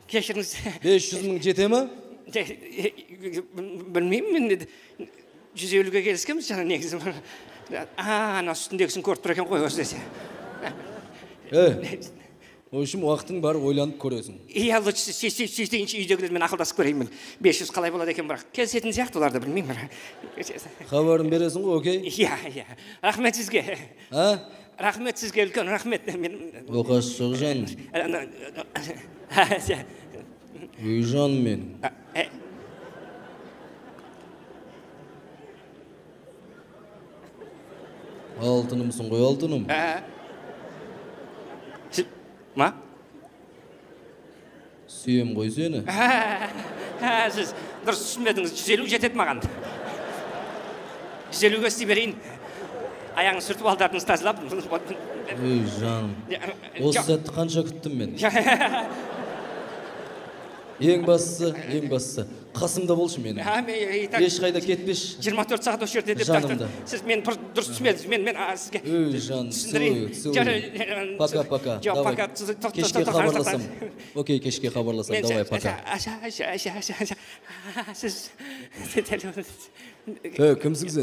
Кешіріңіз. 500 мың жете ма? Білмеймін, мен 150-ге келіскенбіз жаңа негізі. Ана үстіндегісін көріп тұр екен қой осы десе. О үшін уақытың бар, ойланып көресің. Алла сөйтейінші үйдегілермен ақылдасып көреймін. 500 қалай болады екен, бірақ келісетін сияқты оларды білмеймін. Хабарын бересің ғой, окей? Иә. Рахмет сізге. Рахмет сізге, үлкен рахмет. Оқас Шоқжан. Үйжан мен. Алтынымсың ғой, алтыным. Ма? Сүйем ғой сені. Сіз дұрыс түсінбедіңіз, 150 жетеді маған. 150-ге істей берейін. Аяғын сүртіп алдардыңыз тазылап. Ой, жаным. Осы сәтті қанша күттім мен. Ең бастысы. Қасымда болшы мені. Ешқайда кетпеш. 24 сағат осы жерде деп жанымды. Сіз мен дұрыс түсінбедіңіз. Мен сізге Ой, жаным, целую. Пока. Давай. Кешке хабарласам. Окей, кешке хабарласам. Давай, пока. Сіз... Кімсің сен?